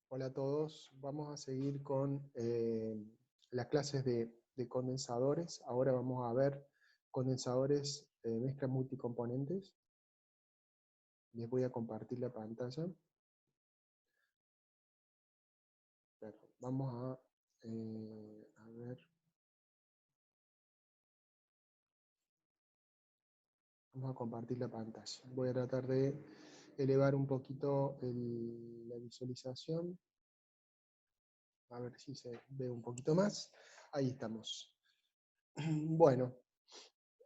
Hola a todos, vamos a seguir con las clases de condensadores. Ahora vamos a ver condensadores mezcla multicomponentes. Les voy a compartir la pantalla. Vamos a ver. Vamos a compartir la pantalla. Voy a tratar de elevar un poquito la visualización. A ver si se ve un poquito más. Ahí estamos. Bueno,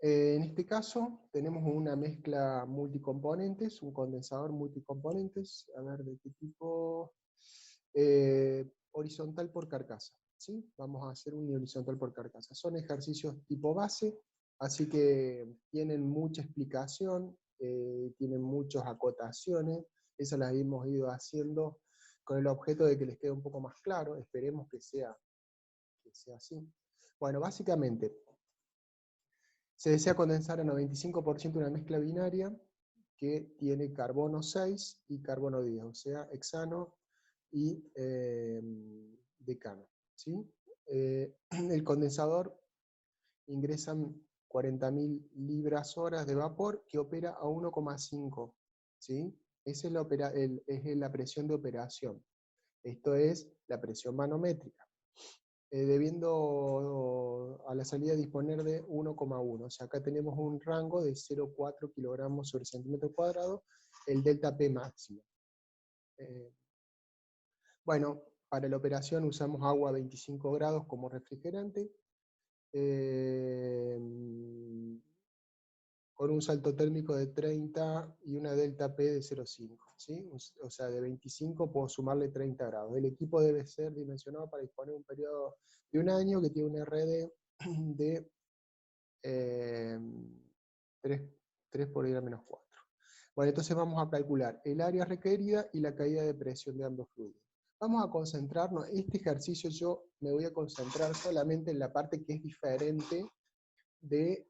en este caso tenemos una mezcla multicomponentes, un condensador multicomponentes, a ver de qué tipo, horizontal por carcasa, ¿sí? Vamos a hacer un horizontal por carcasa. Son ejercicios tipo base, así que tienen mucha explicación, tienen muchas acotaciones, esas las hemos ido haciendo con el objeto de que les quede un poco más claro, esperemos que sea así. Bueno, básicamente, se desea condensar a 95% una mezcla binaria que tiene carbono 6 y carbono 10, o sea, hexano y decano, ¿sí? El condensador ingresan 40.000 libras horas de vapor que opera a 1,5, ¿sí? Esa es la presión de operación. Esto es la presión manométrica. Debiendo a la salida disponer de 1,1. O sea, acá tenemos un rango de 0,4 kilogramos sobre centímetro cuadrado, el delta P máximo. Bueno, para la operación usamos agua a 25 grados como refrigerante, con un salto térmico de 30 y una delta P de 0,5. ¿Sí? O sea, de 25 puedo sumarle 30 grados. El equipo debe ser dimensionado para disponer un periodo de un año que tiene un RD de 3 por 10 a menos 4. Bueno, entonces vamos a calcular el área requerida y la caída de presión de ambos fluidos. Vamos a concentrarnos, este ejercicio yo me voy a concentrar solamente en la parte que es diferente de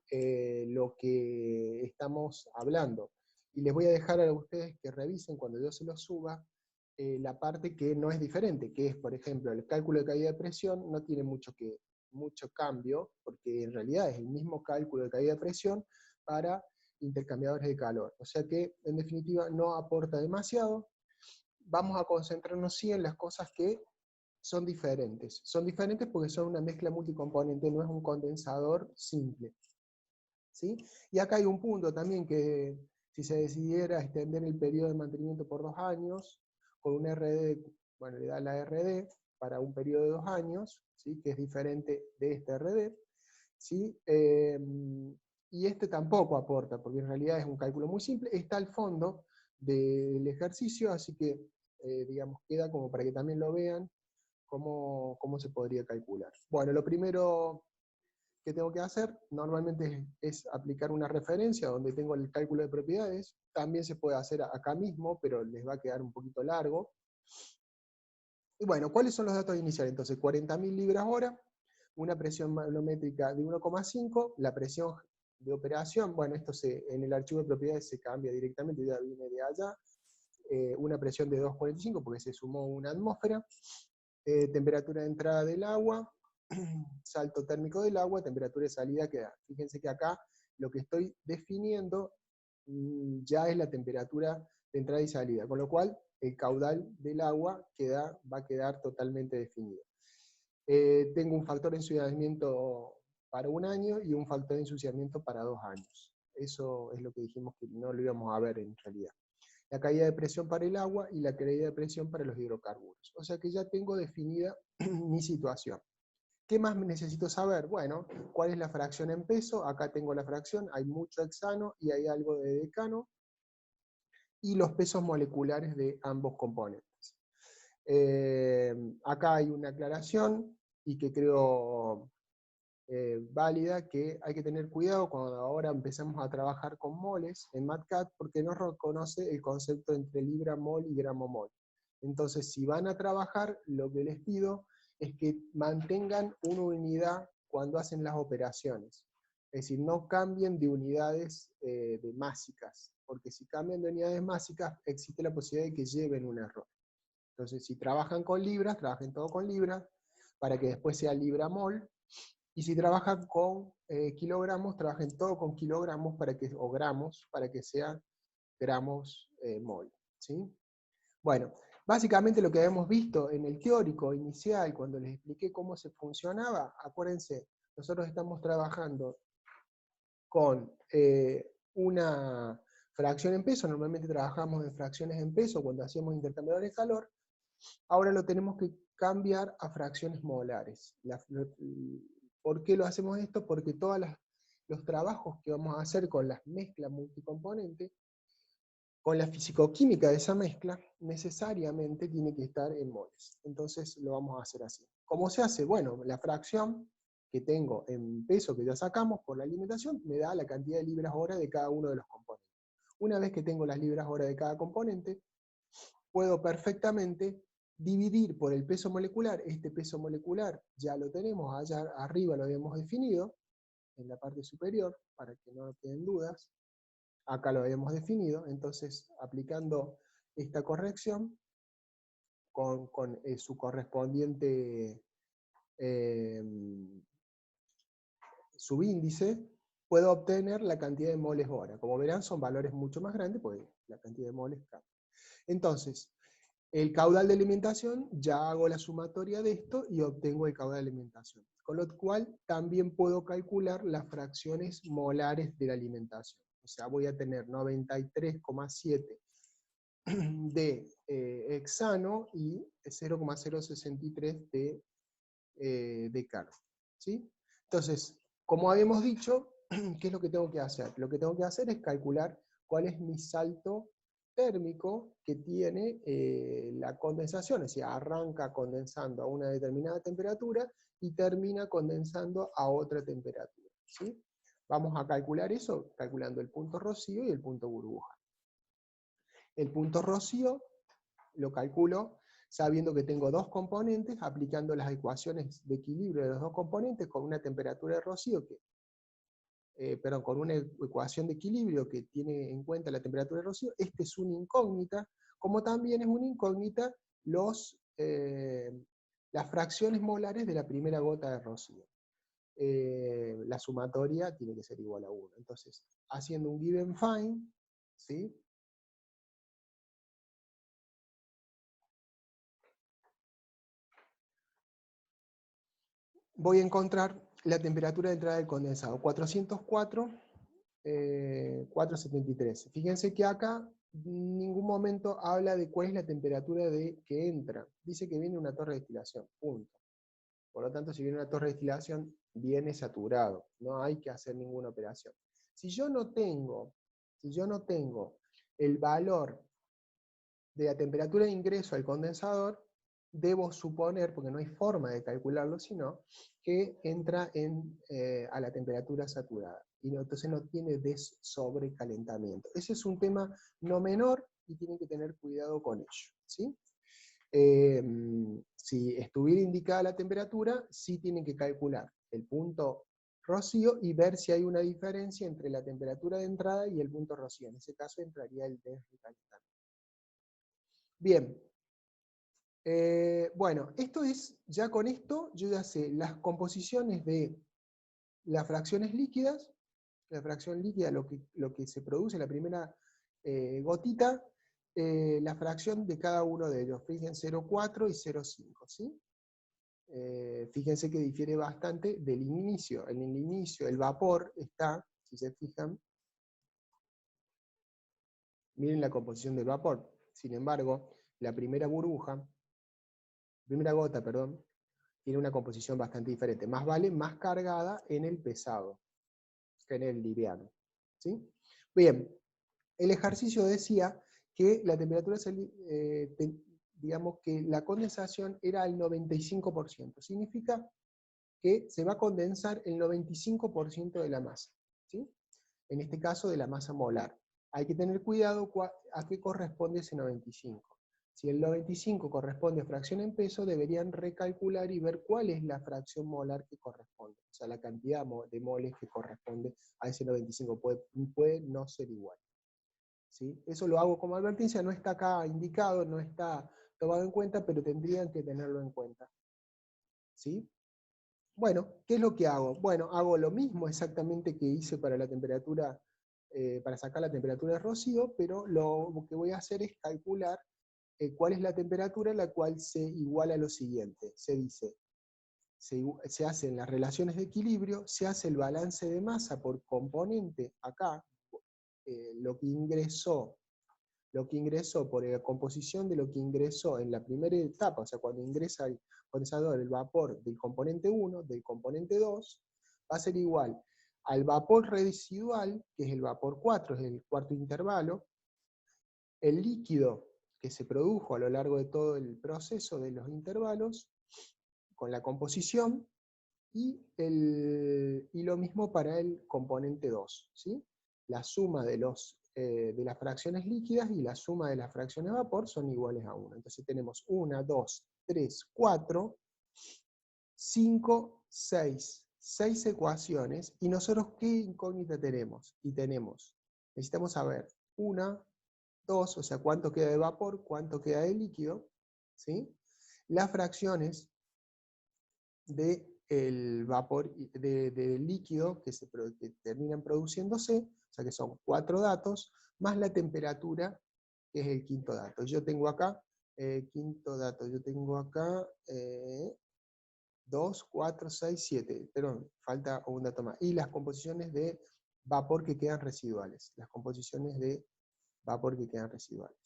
lo que estamos hablando. Y les voy a dejar a ustedes que revisen cuando yo se los suba la parte que no es diferente, que es, por ejemplo, el cálculo de caída de presión no tiene mucho cambio, porque en realidad es el mismo cálculo de caída de presión para intercambiadores de calor. O sea que, en definitiva, no aporta demasiado. Vamos a concentrarnos sí en las cosas que son diferentes. Son diferentes porque son una mezcla multicomponente, no es un condensador simple. ¿Sí? Y acá hay un punto también que si se decidiera extender el periodo de mantenimiento por 2 años, con un RD, bueno, le da la RD para un periodo de 2 años, ¿sí? Que es diferente de este RD, ¿sí? Y este tampoco aporta, porque en realidad es un cálculo muy simple, está al fondo del ejercicio, así que, digamos, queda como para que también lo vean cómo se podría calcular. Bueno, lo primero que tengo que hacer normalmente es aplicar una referencia donde tengo el cálculo de propiedades. También se puede hacer acá mismo, pero les va a quedar un poquito largo. Y bueno, ¿cuáles son los datos iniciales? Entonces, 40.000 libras hora, una presión manométrica de 1,5, la presión de operación, bueno, esto en el archivo de propiedades se cambia directamente, ya viene de allá, una presión de 2,45 porque se sumó una atmósfera, temperatura de entrada del agua, salto térmico del agua, temperatura de salida que da. Fíjense que acá lo que estoy definiendo ya es la temperatura de entrada y salida, con lo cual el caudal del agua va a quedar totalmente definido. Tengo un factor de ensuciamiento para 1 año y un factor de ensuciamiento para 2 años. Eso es lo que dijimos que no lo íbamos a ver en realidad. La caída de presión para el agua y la caída de presión para los hidrocarburos. O sea que ya tengo definida mi situación. ¿Qué más necesito saber? Bueno, ¿cuál es la fracción en peso? Acá tengo la fracción, hay mucho hexano y hay algo de decano, y los pesos moleculares de ambos componentes. Acá hay una aclaración, y que creo válida, que hay que tener cuidado cuando ahora empezamos a trabajar con moles en MATCAT, porque no reconoce el concepto entre libra mol y gramo mol. Entonces, si van a trabajar, lo que les pido es que mantengan una unidad cuando hacen las operaciones. Es decir, no cambien de unidades de másicas, porque si cambian de unidades másicas, existe la posibilidad de que lleven un error. Entonces, si trabajan con libras, trabajen todo con libras, para que después sea libra-mol, y si trabajan con kilogramos, trabajen todo con kilogramos o gramos, para que sea gramos-mol. ¿Sí? Bueno, básicamente lo que habíamos visto en el teórico inicial, cuando les expliqué cómo se funcionaba, acuérdense, nosotros estamos trabajando con una fracción en peso, normalmente trabajamos en fracciones en peso cuando hacíamos intercambiadores de calor, ahora lo tenemos que cambiar a fracciones molares. ¿Por qué lo hacemos esto? Porque todos los trabajos que vamos a hacer con las mezclas multicomponentes, con la fisicoquímica de esa mezcla, necesariamente tiene que estar en moles. Entonces lo vamos a hacer así. ¿Cómo se hace? Bueno, la fracción que tengo en peso que ya sacamos por la alimentación me da la cantidad de libras hora de cada uno de los componentes. Una vez que tengo las libras hora de cada componente, puedo perfectamente dividir por el peso molecular. Este peso molecular ya lo tenemos, allá arriba lo habíamos definido, en la parte superior, para que no queden dudas. Acá lo habíamos definido, entonces aplicando esta corrección con su correspondiente subíndice, puedo obtener la cantidad de moles hora. Como verán, son valores mucho más grandes, porque la cantidad de moles cambia. Entonces, el caudal de alimentación, ya hago la sumatoria de esto y obtengo el caudal de alimentación. Con lo cual, también puedo calcular las fracciones molares de la alimentación. O sea, voy a tener 93,7 de hexano y 0,063 de carbo. ¿Sí? Entonces, como habíamos dicho, ¿qué es lo que tengo que hacer? Lo que tengo que hacer es calcular cuál es mi salto térmico que tiene la condensación, es decir, arranca condensando a una determinada temperatura y termina condensando a otra temperatura. ¿Sí? Vamos a calcular eso calculando el punto rocío y el punto burbuja. El punto rocío lo calculo sabiendo que tengo dos componentes, aplicando las ecuaciones de equilibrio de los dos componentes con una temperatura de rocío con una ecuación de equilibrio que tiene en cuenta la temperatura de rocío. Este es una incógnita, como también es una incógnita las fracciones molares de la primera gota de rocío. La sumatoria tiene que ser igual a 1. Entonces, haciendo un given find, ¿sí? Voy a encontrar la temperatura de entrada del condensado, 404, 473. Fíjense que acá en ningún momento habla de cuál es la temperatura que entra. Dice que viene una torre de destilación, punto. Por lo tanto, si viene una torre de destilación, viene saturado. No hay que hacer ninguna operación. Si yo no tengo el valor de la temperatura de ingreso al condensador, debo suponer, porque no hay forma de calcularlo sino, que entra a la temperatura saturada. Y entonces no tiene sobrecalentamiento. Ese es un tema no menor y tienen que tener cuidado con ello. ¿Sí? Si estuviera indicada la temperatura, sí tienen que calcular el punto rocío y ver si hay una diferencia entre la temperatura de entrada y el punto rocío. En ese caso entraría el desrecalentamiento. Bien. Bueno, ya con esto yo ya sé las composiciones de las fracciones líquidas, la fracción líquida, lo que se produce en la primera gotita, la fracción de cada uno de ellos, fíjense 0,4 y 0,5, ¿sí? Fíjense que difiere bastante del inicio. En el inicio el vapor está, si se fijan, miren la composición del vapor. Sin embargo, la primera gota, perdón, tiene una composición bastante diferente. Más vale más cargada en el pesado que en el liviano. ¿Sí? Bien, el ejercicio decía que la temperatura, digamos que la condensación era al 95%. Significa que se va a condensar el 95% de la masa. ¿Sí? En este caso de la masa molar. Hay que tener cuidado a qué corresponde ese 95%. Si el 95 corresponde a fracción en peso, deberían recalcular y ver cuál es la fracción molar que corresponde. O sea, la cantidad de moles que corresponde a ese 95. Puede no ser igual. ¿Sí? Eso lo hago como advertencia, no está acá indicado, no está tomado en cuenta, pero tendrían que tenerlo en cuenta. ¿Sí? Bueno, ¿qué es lo que hago? Bueno, hago lo mismo exactamente que hice para la temperatura, para sacar la temperatura de rocío, pero lo que voy a hacer es calcular cuál es la temperatura en la cual se iguala lo siguiente. Se dice, se hacen las relaciones de equilibrio, se hace el balance de masa por componente acá, lo que ingresó por la composición de lo que ingresó en la primera etapa, o sea, cuando ingresa al condensador el vapor del componente 1, del componente 2, va a ser igual al vapor residual, que es el vapor 4, es el cuarto intervalo, el líquido que se produjo a lo largo de todo el proceso de los intervalos, con la composición, y lo mismo para el componente 2, ¿sí? La suma de las fracciones líquidas y la suma de las fracciones de vapor son iguales a 1. Entonces tenemos 1, 2, 3, 4, 5, 6 ecuaciones, y nosotros ¿qué incógnita tenemos? Necesitamos saber 1, 2, o sea, cuánto queda de vapor, cuánto queda de líquido, ¿sí? Las fracciones del vapor, del líquido que terminan produciéndose, o sea que son 4 datos, más la temperatura, que es el quinto dato. Yo tengo acá, quinto dato, yo tengo acá 2, 4, 6, 7, perdón, falta un dato más. Y las composiciones de vapor que quedan residuales, las composiciones de vapor que quedan residuales.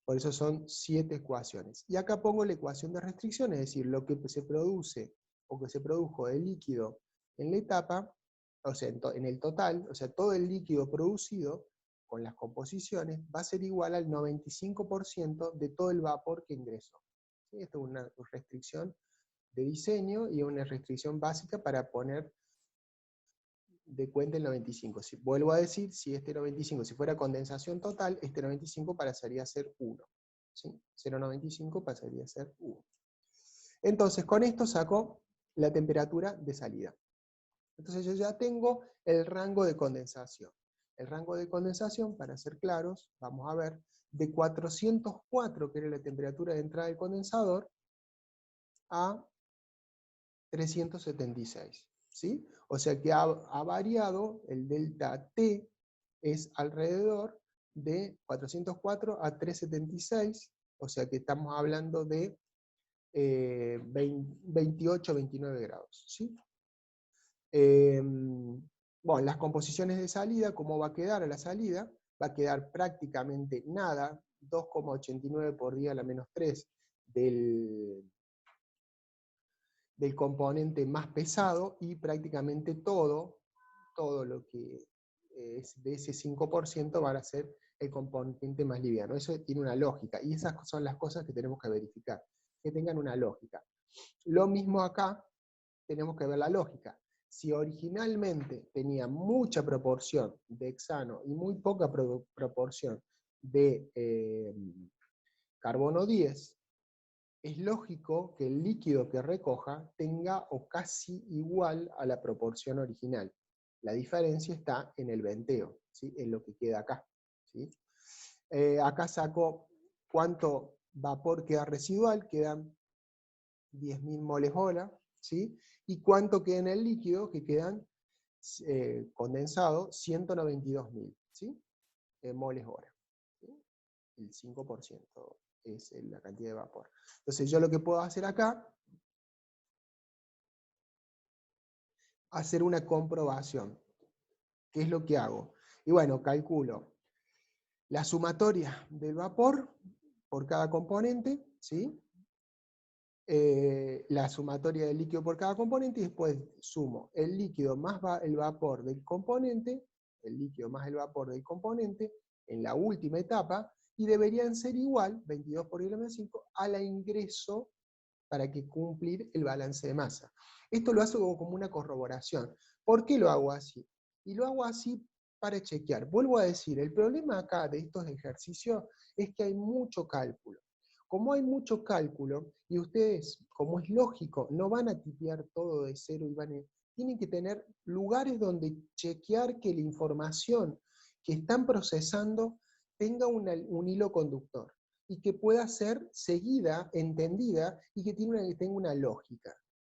Por eso son 7 ecuaciones. Y acá pongo la ecuación de restricción, es decir, lo que se produce o que se produjo de líquido en la etapa, o sea, en el total, o sea, todo el líquido producido con las composiciones va a ser igual al 95% de todo el vapor que ingresó. ¿Sí? Esto es una restricción de diseño y una restricción básica para poner de cuenta el 95. Si, vuelvo a decir, si este 95, si fuera condensación total, este 95 pasaría a ser 1. ¿Sí? 0,95 pasaría a ser 1. Entonces, con esto saco la temperatura de salida. Entonces yo ya tengo el rango de condensación. El rango de condensación, para ser claros, vamos a ver, de 404, que era la temperatura de entrada del condensador, a 376. ¿Sí? O sea que ha variado, el delta T es alrededor de 404 a 376, o sea que estamos hablando de 28, 29 grados. ¿Sí? Bueno, las composiciones de salida, ¿cómo va a quedar a la salida? Va a quedar prácticamente nada, 2,89 por día a la menos 3 del componente más pesado, y prácticamente todo lo que es de ese 5% va a ser el componente más liviano. Eso tiene una lógica, y esas son las cosas que tenemos que verificar, que tengan una lógica. Lo mismo acá, tenemos que ver la lógica. Si originalmente tenía mucha proporción de hexano y muy poca proporción de carbono 10, es lógico que el líquido que recoja tenga o casi igual a la proporción original. La diferencia está en el venteo, ¿sí? En lo que queda acá. ¿Sí? Acá saco cuánto vapor queda residual, quedan 10.000 moles hora, ¿sí? Y cuánto queda en el líquido, que quedan condensado 192.000, ¿sí? Moles hora. ¿Sí? El 5% es la cantidad de vapor. Entonces yo lo que puedo hacer acá, hacer una comprobación. ¿Qué es lo que hago? Y bueno, calculo la sumatoria del vapor por cada componente, ¿sí? La sumatoria del líquido por cada componente, y después sumo el líquido más el vapor del componente, el líquido más el vapor del componente, en la última etapa, y deberían ser igual, 22 por 10⁻⁵, a la ingreso para que cumplir el balance de masa. Esto lo hago como una corroboración. ¿Por qué lo hago así? Y lo hago así para chequear. Vuelvo a decir, el problema acá de estos ejercicios es que hay mucho cálculo. Como hay mucho cálculo, y ustedes, como es lógico, no van a tipear todo de cero, y tienen que tener lugares donde chequear que la información que están procesando tenga un hilo conductor. y que pueda ser seguida, entendida, y que tenga una lógica.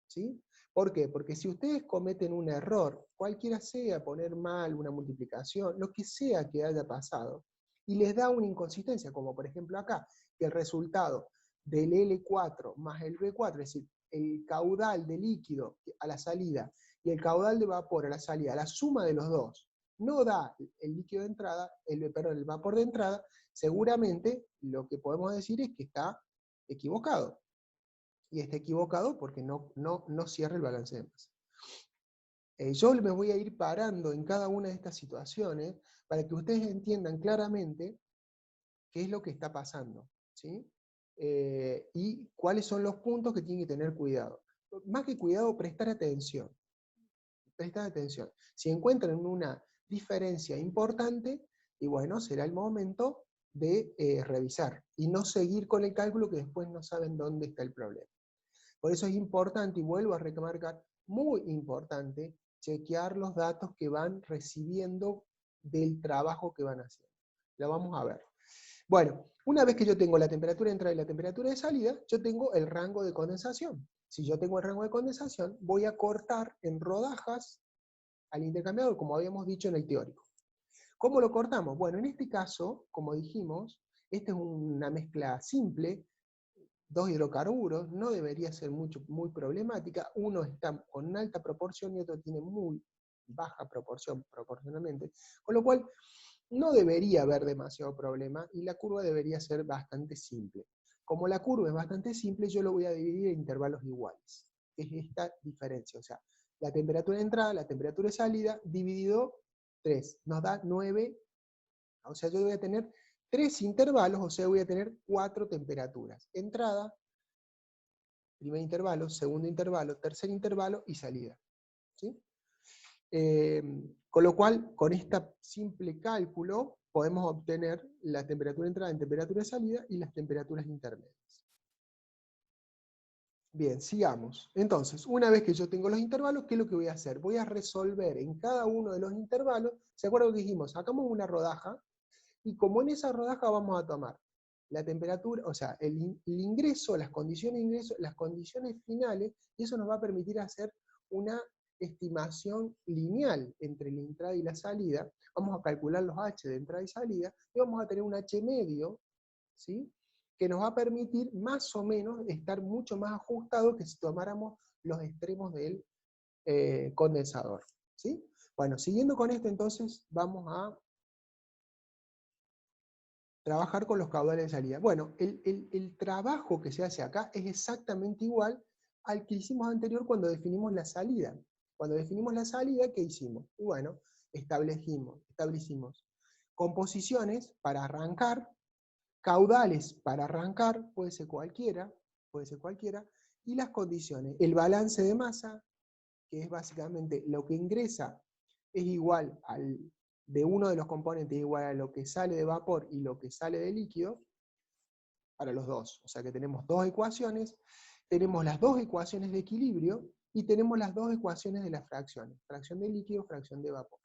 ¿Sí? ¿Por qué? Porque si ustedes cometen un error, cualquiera sea, poner mal una multiplicación, lo que sea que haya pasado, y les da una inconsistencia, como por ejemplo acá, que el resultado del L4 más el B4, es decir, el caudal de líquido a la salida y el caudal de vapor a la salida, la suma de los dos, no da el líquido de entrada, el vapor de entrada, seguramente lo que podemos decir es que está equivocado. Y está equivocado porque no cierra el balance de masa. Yo me voy a ir parando en cada una de estas situaciones para que ustedes entiendan claramente qué es lo que está pasando, ¿sí? Y cuáles son los puntos que tienen que tener cuidado. Más que cuidado, prestar atención. Prestar atención. Si encuentran una diferencia importante, y bueno, será el momento de revisar y no seguir con el cálculo que después no saben dónde está el problema. Por eso es importante, y vuelvo a remarcar, muy importante, chequear los datos que van recibiendo del trabajo que van haciendo. Lo vamos a ver. Bueno, una vez que yo tengo la temperatura de entrada y la temperatura de salida, yo tengo el rango de condensación. Si yo tengo el rango de condensación, voy a cortar en rodajas al intercambiador, como habíamos dicho en el teórico. ¿Cómo lo cortamos? Bueno, en este caso, como dijimos, esta es una mezcla simple, dos hidrocarburos, no debería ser muy problemática, uno está con una alta proporción y otro tiene muy baja proporción proporcionalmente, con lo cual no debería haber demasiado problema y la curva debería ser bastante simple. Como la curva es bastante simple, yo lo voy a dividir en intervalos iguales. Es esta diferencia, o sea, la temperatura de entrada, la temperatura de salida, dividido 3, nos da 9, o sea, yo voy a tener 3 intervalos, o sea, voy a tener 4 temperaturas. Entrada, primer intervalo, segundo intervalo, tercer intervalo y salida. ¿Sí? Con lo cual, con este simple cálculo, podemos obtener la temperatura de entrada y temperatura de salida y las temperaturas intermedias. Bien, sigamos. Entonces, una vez que yo tengo los intervalos, ¿qué es lo que voy a hacer? Voy a resolver en cada uno de los intervalos. ¿Se acuerdan que dijimos? Sacamos una rodaja, y como en esa rodaja vamos a tomar la temperatura, o sea, el ingreso, las condiciones de ingreso, las condiciones finales, y eso nos va a permitir hacer una estimación lineal entre la entrada y la salida. Vamos a calcular los H de entrada y salida, y vamos a tener un H medio, ¿sí? Que nos va a permitir más o menos estar mucho más ajustado que si tomáramos los extremos del condensador. ¿Sí? Bueno, siguiendo con esto entonces vamos a trabajar con los caudales de salida. Bueno, el trabajo que se hace acá es exactamente igual al que hicimos anterior cuando definimos la salida. Cuando definimos la salida, ¿qué hicimos? Y bueno, establecimos composiciones para arrancar, caudales para arrancar, puede ser cualquiera, y las condiciones. El balance de masa, que es básicamente lo que ingresa, es igual de uno de los componentes, igual a lo que sale de vapor y lo que sale de líquido, para los dos. O sea que tenemos dos ecuaciones, tenemos las dos ecuaciones de equilibrio, y tenemos las dos ecuaciones de las fracciones, fracción de líquido, fracción de vapor.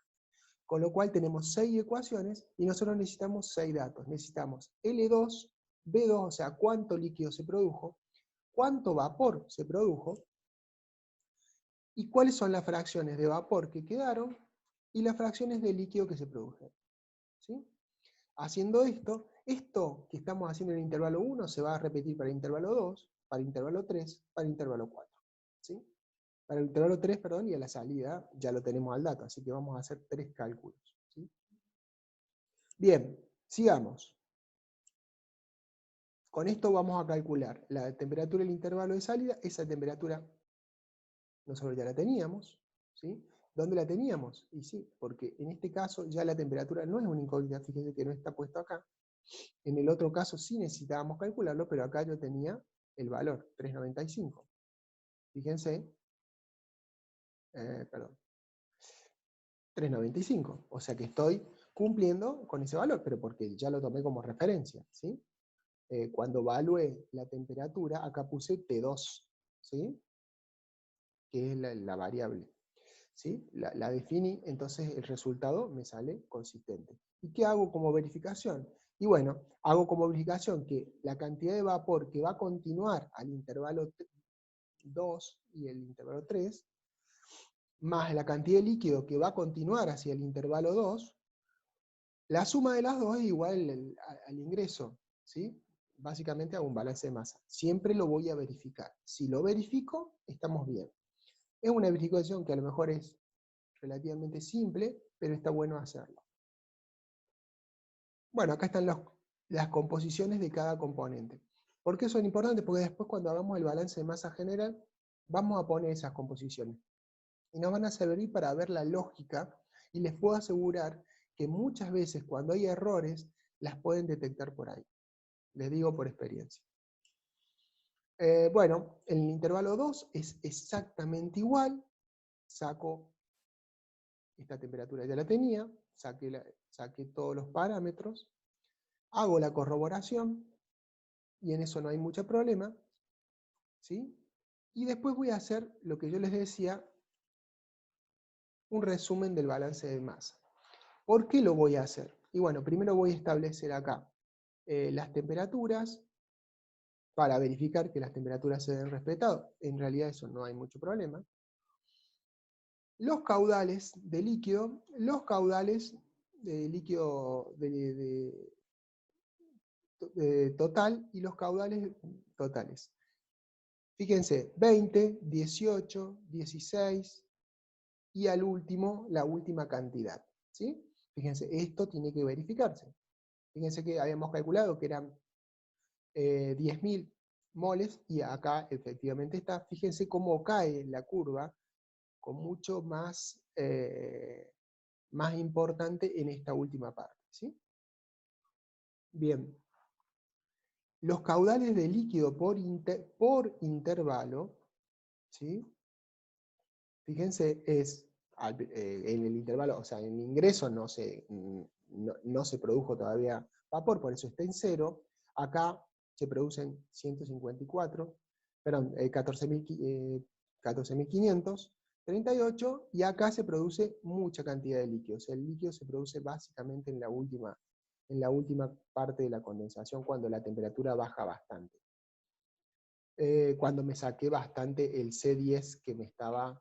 Con lo cual tenemos 6 ecuaciones, y nosotros necesitamos 6 datos. Necesitamos L2, B2, o sea, cuánto líquido se produjo, cuánto vapor se produjo, y cuáles son las fracciones de vapor que quedaron, y las fracciones de líquido que se produjeron. ¿Sí? Haciendo esto que estamos haciendo en el intervalo 1 se va a repetir para el intervalo 2, para el intervalo 3, para el intervalo 4. ¿Sí? Para el intervalo 3, perdón, y a la salida ya lo tenemos al dato, así que vamos a hacer 3 cálculos. ¿Sí? Bien, sigamos. Con esto vamos a calcular la temperatura del intervalo de salida. Esa temperatura nosotros ya la teníamos, ¿sí? ¿Dónde la teníamos? Y sí, porque en este caso ya la temperatura no es una incógnita, fíjense que no está puesto acá. En el otro caso sí necesitábamos calcularlo, pero acá yo tenía el valor, 395. Fíjense, perdón, 395. O sea que estoy cumpliendo con ese valor, pero porque ya lo tomé como referencia, ¿sí? Cuando evalué la temperatura, acá puse T2, ¿sí? Que es la variable. ¿Sí? La definí, entonces el resultado me sale consistente. ¿Y qué hago como verificación? Y bueno, hago como verificación que la cantidad de vapor que va a continuar al intervalo 2 y el intervalo 3, más la cantidad de líquido que va a continuar hacia el intervalo 2, la suma de las dos es igual al ingreso, ¿sí? Básicamente hago un balance de masa. Siempre lo voy a verificar. Si lo verifico, estamos bien. Es una verificación que a lo mejor es relativamente simple, pero está bueno hacerlo. Bueno, acá están las composiciones de cada componente. ¿Por qué son importantes? Porque después cuando hagamos el balance de masa general, vamos a poner esas composiciones. Y nos van a servir para ver la lógica, y les puedo asegurar que muchas veces cuando hay errores, las pueden detectar por ahí. Les digo por experiencia. Bueno, en el intervalo 2 es exactamente igual. Saco esta temperatura, ya la tenía, saqué todos los parámetros, hago la corroboración, y en eso no hay mucho problema, ¿sí? Y después voy a hacer lo que yo les decía, un resumen del balance de masa. ¿Por qué lo voy a hacer? Y bueno, primero voy a establecer acá las temperaturas, para verificar que las temperaturas se den respetado. En realidad eso no hay mucho problema. Los caudales de líquido total y los caudales totales. Fíjense, 20, 18, 16 y al último, la última cantidad. ¿Sí? Fíjense, esto tiene que verificarse. Fíjense que habíamos calculado que eran 10.000 moles y acá efectivamente está. Fíjense cómo cae la curva con mucho más, más importante en esta última parte. ¿Sí? Bien. Los caudales de líquido por intervalo, ¿sí? Fíjense, es en el intervalo, o sea, en el ingreso no se produjo todavía vapor, por eso está en 0. Acá se producen 154, perdón, 14.538, y acá se produce mucha cantidad de líquido. O sea, el líquido se produce básicamente en la última parte de la condensación, cuando la temperatura baja bastante. Cuando me saqué bastante el C10 que me estaba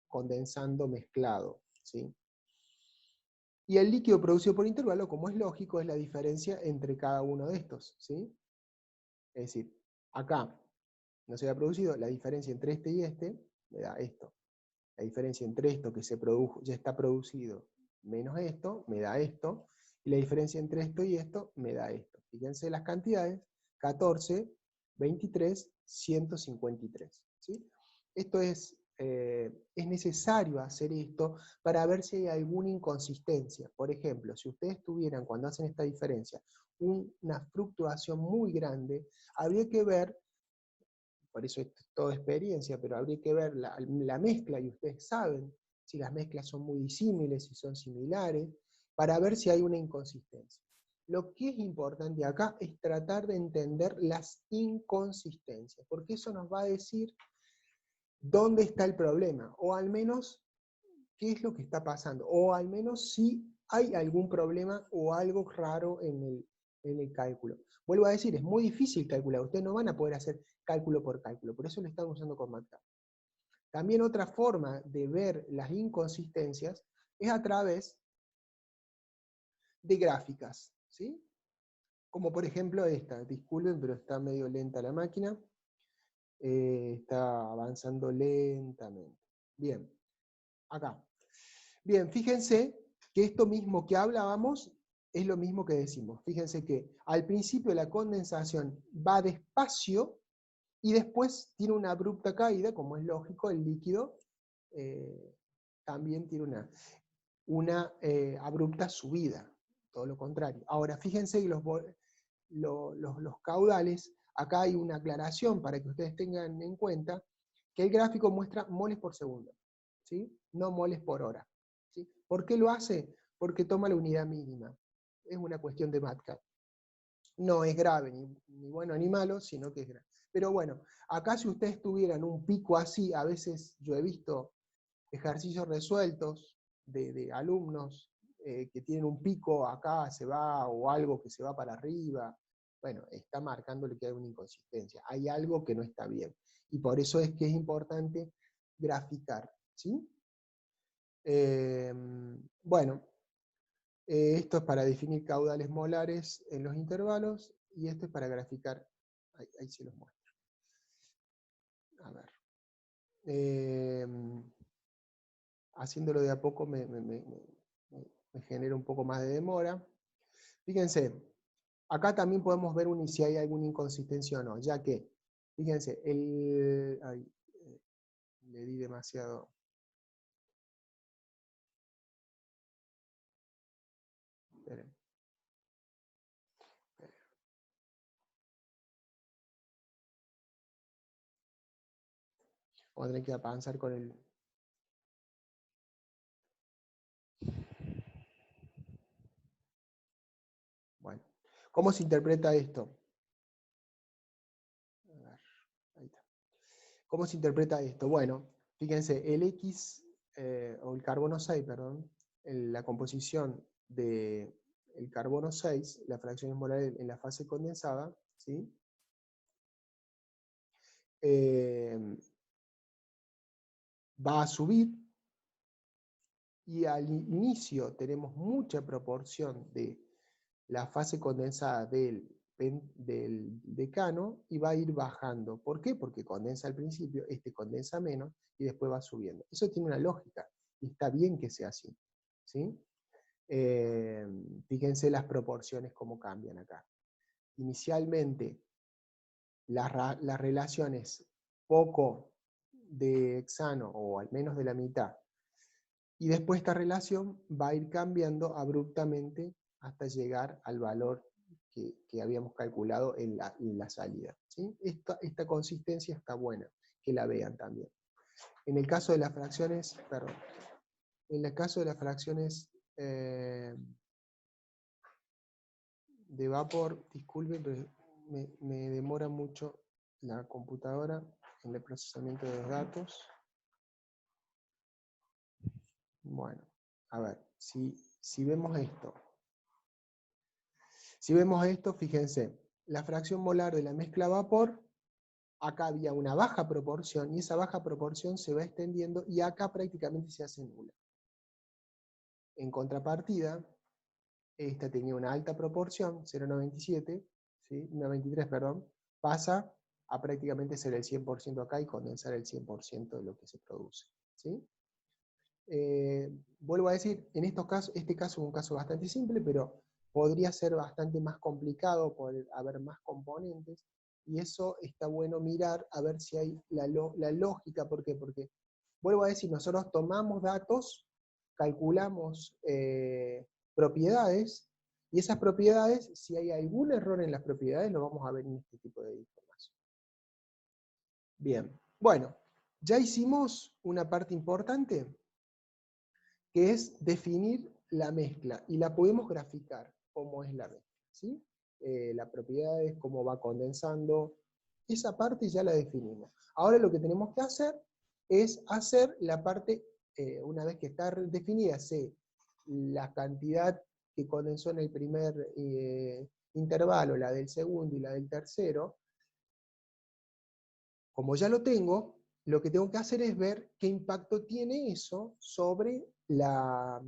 condensando mezclado, ¿sí? Y el líquido producido por intervalo, como es lógico, es la diferencia entre cada uno de estos, ¿sí? Es decir, acá no se había producido, la diferencia entre este y este me da esto. La diferencia entre esto que se produjo, ya está producido, menos esto, me da esto. Y la diferencia entre esto y esto me da esto. Fíjense las cantidades: 14, 23, 153. ¿Sí? Esto es necesario hacer esto para ver si hay alguna inconsistencia. Por ejemplo, si ustedes tuvieran, cuando hacen esta diferencia, una fluctuación muy grande, habría que ver, por eso es toda experiencia, pero habría que ver la mezcla, y ustedes saben si las mezclas son muy disímiles, si son similares, para ver si hay una inconsistencia. Lo que es importante acá es tratar de entender las inconsistencias, porque eso nos va a decir dónde está el problema, o al menos qué es lo que está pasando, o al menos si hay algún problema o algo raro en el cálculo. Vuelvo a decir, es muy difícil calcular, ustedes no van a poder hacer cálculo por cálculo, por eso lo están usando con MATLAB. También otra forma de ver las inconsistencias es a través de gráficas, ¿sí? Como por ejemplo esta. Disculpen, pero está medio lenta la máquina. Está avanzando lentamente. Bien, acá. Bien, fíjense que esto mismo que hablábamos es lo mismo que decimos. Fíjense que al principio la condensación va despacio y después tiene una abrupta caída, como es lógico, el líquido también tiene una abrupta subida, todo lo contrario. Ahora, fíjense que los caudales, acá hay una aclaración para que ustedes tengan en cuenta que el gráfico muestra moles por segundo, ¿sí? No moles por hora. ¿Sí? ¿Por qué lo hace? Porque toma la unidad mínima. Es una cuestión de MATLAB. No es grave, ni bueno ni malo, sino que es grave. Pero bueno, acá si ustedes tuvieran un pico así, a veces yo he visto ejercicios resueltos de alumnos que tienen un pico acá se va, o algo que se va para arriba, bueno, está marcándole que hay una inconsistencia, hay algo que no está bien. Y por eso es que es importante graficar, ¿sí? Bueno, esto es para definir caudales molares en los intervalos, y esto es para graficar, ahí se los muestro. A ver. Haciéndolo de a poco me genera un poco más de demora. Fíjense, acá también podemos ver si hay alguna inconsistencia o no, ya que, fíjense, le di demasiado. Esperen. Vamos a tener que avanzar con el... Bueno, ¿cómo se interpreta esto? A ver, ahí está. ¿Cómo se interpreta esto? Bueno, fíjense, el X, o el carbono 6, perdón, la composición del carbono 6, la fracción molar en la fase condensada, ¿sí? Va a subir, y al inicio tenemos mucha proporción de la fase condensada del decano, y va a ir bajando. ¿Por qué? Porque condensa al principio, este condensa menos, y después va subiendo. Eso tiene una lógica, y está bien que sea así, ¿sí? Fíjense las proporciones cómo cambian acá. Inicialmente, las relaciones poco de hexano, o al menos de la mitad, y después esta relación va a ir cambiando abruptamente hasta llegar al valor que habíamos calculado en la salida, ¿sí? Esta consistencia está buena, que la vean también. En el caso de las fracciones, perdón, en el caso de las fracciones de vapor, disculpen, pero me demora mucho la computadora en el procesamiento de los datos. Bueno, a ver, si vemos esto. Si vemos esto, fíjense, la fracción molar de la mezcla vapor, acá había una baja proporción, y esa baja proporción se va extendiendo, y acá prácticamente se hace nula. En contrapartida, esta tenía una alta proporción, 0,97, ¿sí? 93, perdón, pasa a prácticamente ser el 100% acá y condensar el 100% de lo que se produce, ¿sí? Vuelvo a decir, en estos casos, este caso es un caso bastante simple, pero podría ser bastante más complicado, poder haber más componentes, y eso está bueno mirar a ver si hay la lógica. ¿Por qué? Porque, vuelvo a decir, nosotros tomamos datos, calculamos propiedades, y esas propiedades, si hay algún error en las propiedades, lo vamos a ver en este tipo de información. Bien, bueno, ya hicimos una parte importante, que es definir la mezcla, y la podemos graficar, cómo es la mezcla, ¿sí? La propiedad es cómo va condensando, esa parte ya la definimos. Ahora lo que tenemos que hacer es hacer la parte, una vez que está definida, sé la cantidad que condensó en el primer intervalo, la del segundo y la del tercero. Como ya lo que tengo que hacer es ver qué impacto tiene eso sobre la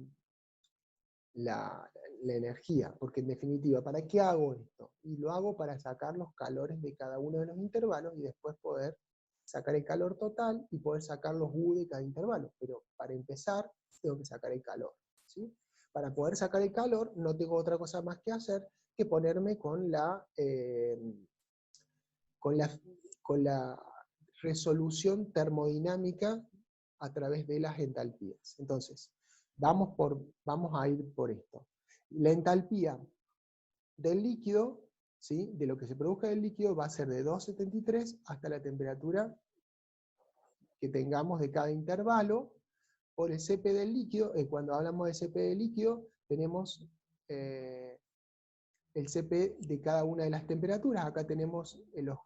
energía, porque en definitiva, ¿para qué hago esto? Y lo hago para sacar los calores de cada uno de los intervalos, y después poder sacar el calor total y poder sacar los U de cada intervalo. Pero para empezar, tengo que sacar el calor, ¿sí? Para poder sacar el calor, no tengo otra cosa más que hacer que ponerme con la resolución termodinámica a través de las entalpías. Entonces, vamos a ir por esto. La entalpía del líquido, ¿sí?, de lo que se produzca del líquido, va a ser de 273 hasta la temperatura que tengamos de cada intervalo, por el Cp del líquido. Cuando hablamos de Cp del líquido, tenemos el Cp de cada una de las temperaturas. Acá tenemos los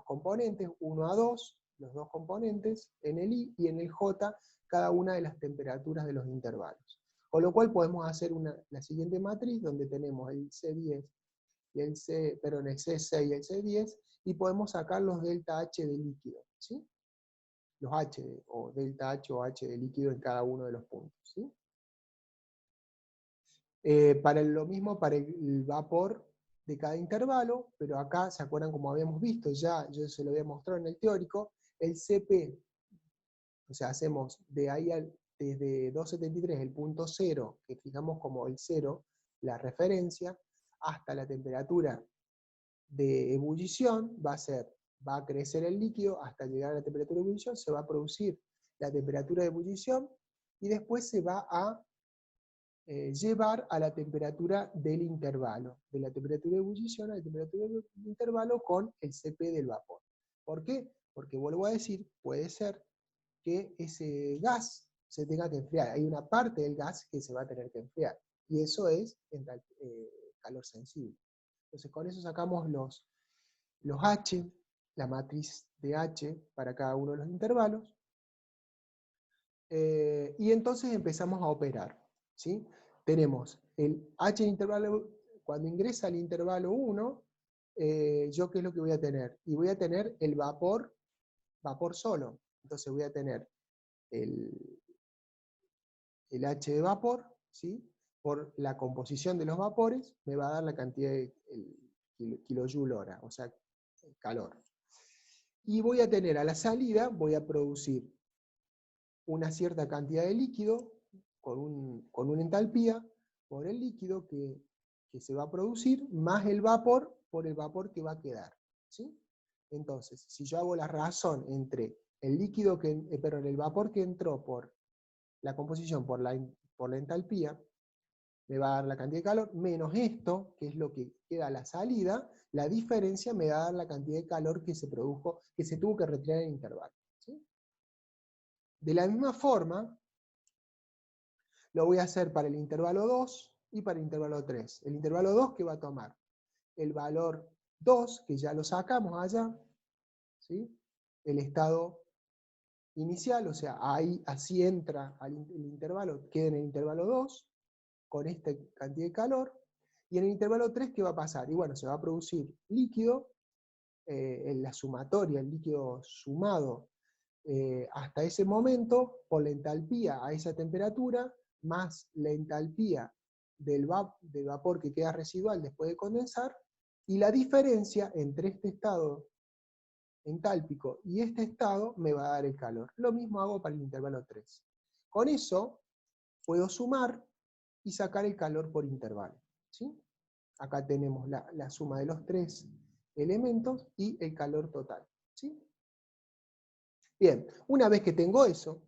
componentes, 1 a 2, los dos componentes, en el I, y en el J, cada una de las temperaturas de los intervalos. Con lo cual podemos hacer la siguiente matriz donde tenemos el C10 y el C6 y el C10 y podemos sacar los delta H de líquido, ¿sí? Los H o delta H o H de líquido en cada uno de los puntos, ¿sí? Para lo mismo para el vapor de cada intervalo, pero acá, ¿se acuerdan como habíamos visto ya? Yo se lo había mostrado en el teórico, el CP, o sea, hacemos de ahí desde 273, el punto 0, que fijamos como el 0, la referencia, hasta la temperatura de ebullición, va a crecer el líquido hasta llegar a la temperatura de ebullición, se va a producir la temperatura de ebullición, y después se va a llevar a la temperatura del intervalo, de la temperatura de ebullición a la temperatura del intervalo con el CP del vapor. ¿Por qué? Porque vuelvo a decir, puede ser que ese gas se tenga que enfriar. Hay una parte del gas que se va a tener que enfriar, y eso es calor sensible. Entonces con eso sacamos los H, la matriz de H para cada uno de los intervalos, y entonces empezamos a operar, ¿sí? Tenemos el H en intervalo, cuando ingresa al intervalo 1, ¿yo qué es lo que voy a tener? Y voy a tener el vapor solo. Entonces voy a tener el H de vapor, ¿sí? Por la composición de los vapores, me va a dar la cantidad de kilojoule hora, o sea, el calor. Y voy a tener a la salida, voy a producir una cierta cantidad de líquido con una entalpía por el líquido que se va a producir, más el vapor por el vapor que va a quedar, ¿sí? Entonces, si yo hago la razón entre el líquido perdón, el vapor que entró por la composición, por la entalpía, me va a dar la cantidad de calor, menos esto, que es lo que queda a la salida, la diferencia me va a dar la cantidad de calor que se produjo, que se tuvo que retirar en el intervalo, ¿sí? De la misma forma, lo voy a hacer para el intervalo 2 y para el intervalo 3. El intervalo 2 que va a tomar el valor 2, que ya lo sacamos allá, ¿sí? El estado inicial, o sea, ahí así entra el intervalo, queda en el intervalo 2, con esta cantidad de calor, y en el intervalo 3, ¿qué va a pasar? Y bueno, se va a producir líquido, en la sumatoria, el líquido sumado hasta ese momento, por la entalpía a esa temperatura, más la entalpía del vapor que queda residual después de condensar, y la diferencia entre este estado entálpico y este estado me va a dar el calor. Lo mismo hago para el intervalo 3. Con eso puedo sumar y sacar el calor por intervalo, ¿sí? Acá tenemos la suma de los tres elementos y el calor total, ¿sí? Bien, una vez que tengo eso,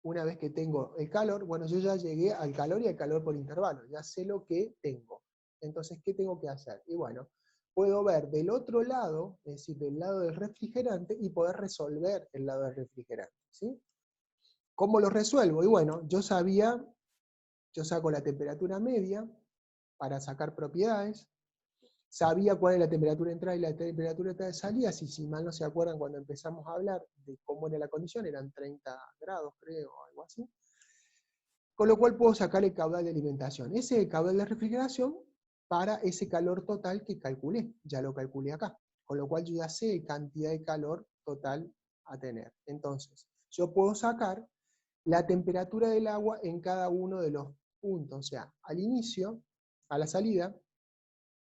una vez que tengo el calor, bueno, yo ya llegué al calor y al calor por intervalo, ya sé lo que tengo. Entonces, ¿qué tengo que hacer? Y bueno, puedo ver del otro lado, es decir, del lado del refrigerante, y poder resolver el lado del refrigerante, ¿sí? ¿Cómo lo resuelvo? Y bueno, yo saco la temperatura media para sacar propiedades, sabía cuál es la temperatura de entrada y la temperatura de salida, si mal no se acuerdan cuando empezamos a hablar de cómo era la condición, eran 30 grados creo, o algo así. Con lo cual puedo sacar el caudal de alimentación. Ese es el caudal de refrigeración para ese calor total que calculé, ya lo calculé acá. Con lo cual yo ya sé cantidad de calor total a tener. Entonces, yo puedo sacar la temperatura del agua en cada uno de los puntos, o sea, al inicio, a la salida,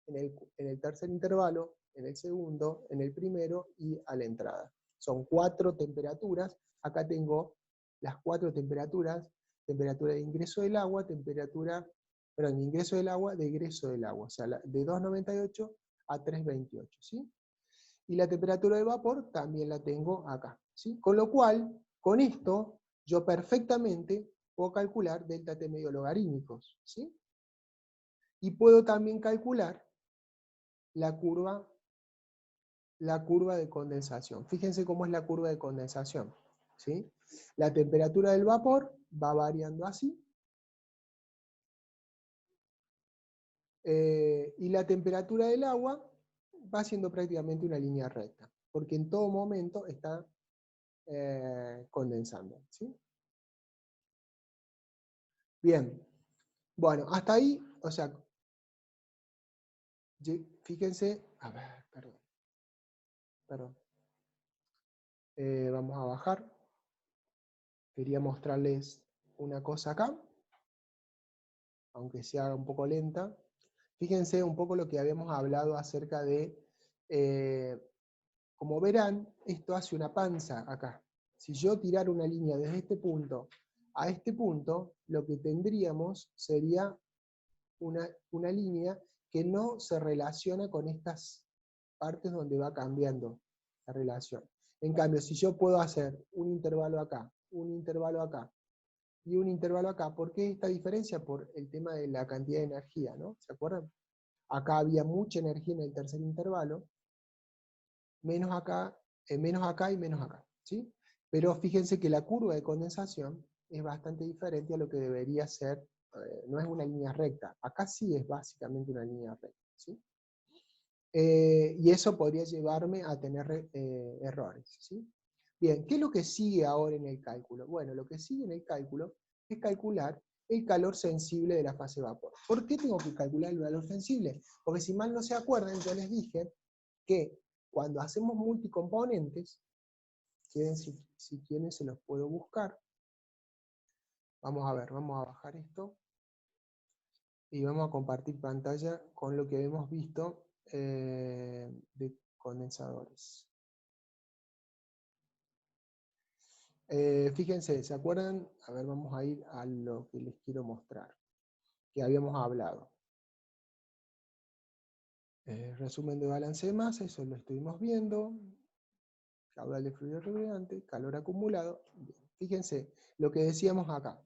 en el tercer intervalo, en el segundo, en el primero y a la entrada. Son 4 temperaturas. Acá tengo las 4 temperaturas: temperatura de ingreso del agua, de ingreso del agua, de egreso del agua, o sea, de 2,98 a 3,28, ¿sí? Y la temperatura del vapor también la tengo acá, ¿sí? Con lo cual, con esto, yo perfectamente puedo calcular delta T medio logarítmicos, ¿sí? Y puedo también calcular la curva de condensación. Fíjense cómo es la curva de condensación, ¿sí? La temperatura del vapor va variando así, y la temperatura del agua va siendo prácticamente una línea recta, porque en todo momento está condensando, ¿sí? Bien, bueno, hasta ahí, o sea, fíjense, a ver, perdón. Vamos a bajar. Quería mostrarles una cosa acá, aunque sea un poco lenta. Fíjense un poco lo que habíamos hablado acerca de, como verán, esto hace una panza acá. Si yo tirara una línea desde este punto a este punto, lo que tendríamos sería una línea que no se relaciona con estas partes donde va cambiando la relación. En cambio, si yo puedo hacer un intervalo acá, un intervalo acá, y un intervalo acá, ¿por qué esta diferencia? Por el tema de la cantidad de energía, ¿no? ¿Se acuerdan? Acá había mucha energía en el tercer intervalo, menos acá y menos acá, ¿sí? Pero fíjense que la curva de condensación es bastante diferente a lo que debería ser, no es una línea recta, acá sí es básicamente una línea recta, ¿sí? Y eso podría llevarme a tener errores, ¿sí? Bien, ¿qué es lo que sigue ahora en el cálculo? Bueno, lo que sigue en el cálculo es calcular el calor sensible de la fase vapor. ¿Por qué tengo que calcular el valor sensible? Porque si mal no se acuerdan, yo les dije que cuando hacemos multicomponentes, si quieren se los puedo buscar. Vamos a ver, vamos a bajar esto. Y vamos a compartir pantalla con lo que hemos visto de condensadores. Fíjense, ¿se acuerdan? A ver, vamos a ir a lo que les quiero mostrar, que habíamos hablado. Resumen de balance de masa, eso lo estuvimos viendo. Caudal de fluido refrigerante, calor acumulado. Bien. Fíjense, lo que decíamos acá.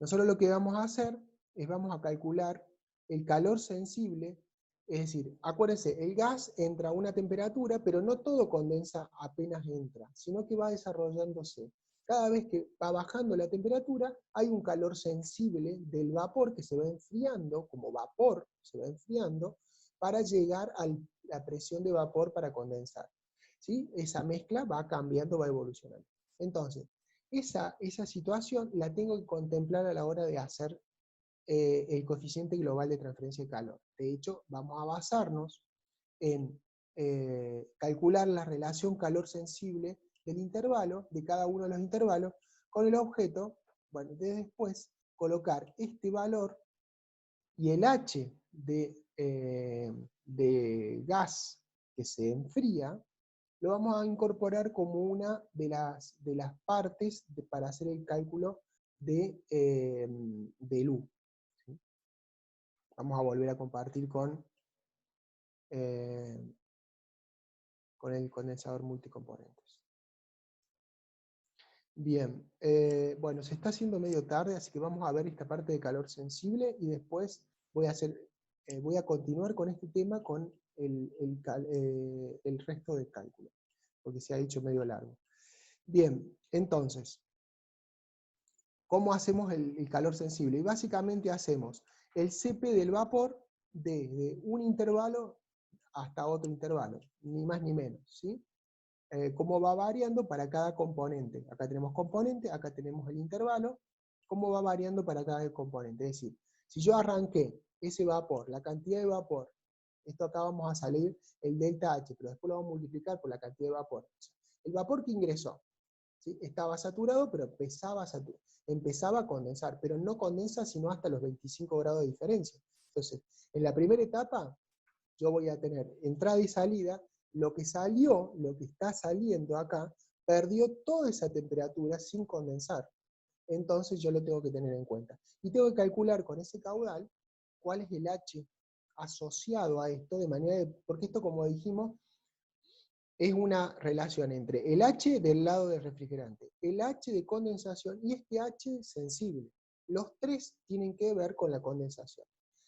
Nosotros lo que vamos a hacer es vamos a calcular el calor sensible, es decir, acuérdense, el gas entra a una temperatura, pero no todo condensa apenas entra, sino que va desarrollándose. Cada vez que va bajando la temperatura, hay un calor sensible del vapor que se va enfriando, como vapor se va enfriando, para llegar a la presión de vapor para condensar. ¿Sí? Esa mezcla va cambiando, va evolucionando. Entonces, esa situación la tengo que contemplar a la hora de hacer el coeficiente global de transferencia de calor. De hecho, vamos a basarnos en calcular la relación calor sensible del intervalo, de cada uno de los intervalos, con el objeto, bueno, de después colocar este valor y el H de gas que se enfría, lo vamos a incorporar como una de las partes para hacer el cálculo del U. ¿Sí? Vamos a volver a compartir con el condensador multicomponentes. Bien, bueno, se está haciendo medio tarde, así que vamos a ver esta parte de calor sensible y después voy a continuar con este tema con el resto del cálculo, porque se ha hecho medio largo. Bien, entonces, ¿cómo hacemos el calor sensible? Y básicamente hacemos el CP del vapor desde un intervalo hasta otro intervalo, ni más ni menos, ¿sí? Cómo va variando para cada componente. Acá tenemos componente, acá tenemos el intervalo, cómo va variando para cada componente. Es decir, si yo arranqué ese vapor, la cantidad de vapor, esto acá vamos a salir el delta H, pero después lo vamos a multiplicar por la cantidad de vapor. El vapor que ingresó, ¿sí? Estaba saturado, pero empezaba a condensar, pero no condensa sino hasta los 25 grados de diferencia. Entonces, en la primera etapa, yo voy a tener entrada y salida, lo que salió, lo que está saliendo acá, perdió toda esa temperatura sin condensar. Entonces yo lo tengo que tener en cuenta. Y tengo que calcular con ese caudal cuál es el H asociado a esto, de manera de, porque esto, como dijimos, es una relación entre el H del lado del refrigerante, el H de condensación y este H sensible. Los tres tienen que ver con la condensación.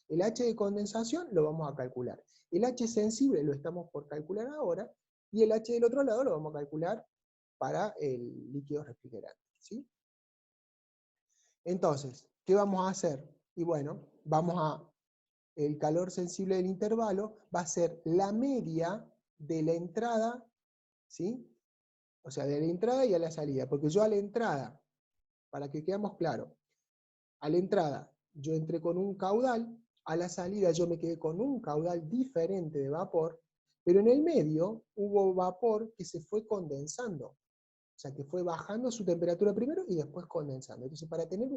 El H de condensación lo vamos a calcular. El H sensible lo estamos por calcular ahora, y el H del otro lado lo vamos a calcular para el líquido refrigerante, ¿sí? Entonces, ¿qué vamos a hacer? Y bueno, el calor sensible del intervalo va a ser la media de la entrada, ¿sí? O sea, de la entrada y a la salida, porque yo a la entrada, para que quedemos claros, a la entrada yo entré con un caudal, a la salida yo me quedé con un caudal diferente de vapor, pero en el medio hubo vapor que se fue condensando. O sea, que fue bajando su temperatura primero y después condensando. Entonces, para tener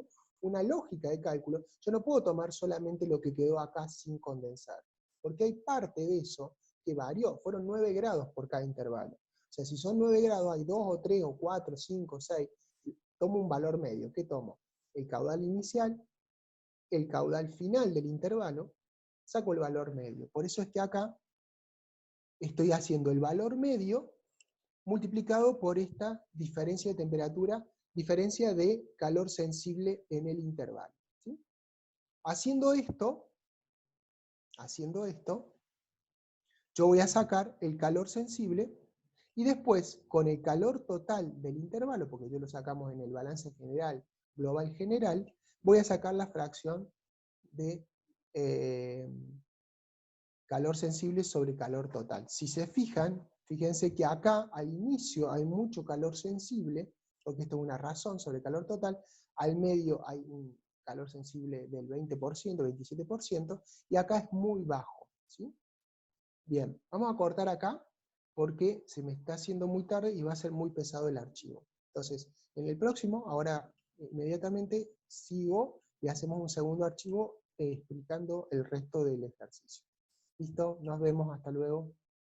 una lógica de cálculo, yo no puedo tomar solamente lo que quedó acá sin condensar, porque hay parte de eso que varió, fueron 9 grados por cada intervalo. O sea, si son 9 grados, hay 2 o 3 o 4, 5, 6, tomo un valor medio. ¿Qué tomo? El caudal inicial, el caudal final del intervalo, saco el valor medio. Por eso es que acá estoy haciendo el valor medio multiplicado por esta diferencia de temperatura, diferencia de calor sensible en el intervalo. ¿Sí? Haciendo esto, yo voy a sacar el calor sensible y después, con el calor total del intervalo, porque yo lo sacamos en el balance general, global general, voy a sacar la fracción de calor sensible sobre calor total. Si se fijan, fíjense que acá al inicio hay mucho calor sensible, porque esto es una razón sobre calor total, al medio hay un calor sensible del 20%, 27%, y acá es muy bajo. ¿Sí? Bien, vamos a cortar acá, porque se me está haciendo muy tarde y va a ser muy pesado el archivo. Entonces, en el próximo, ahora inmediatamente sigo y hacemos un segundo archivo explicando el resto del ejercicio. ¿Listo? Nos vemos, hasta luego.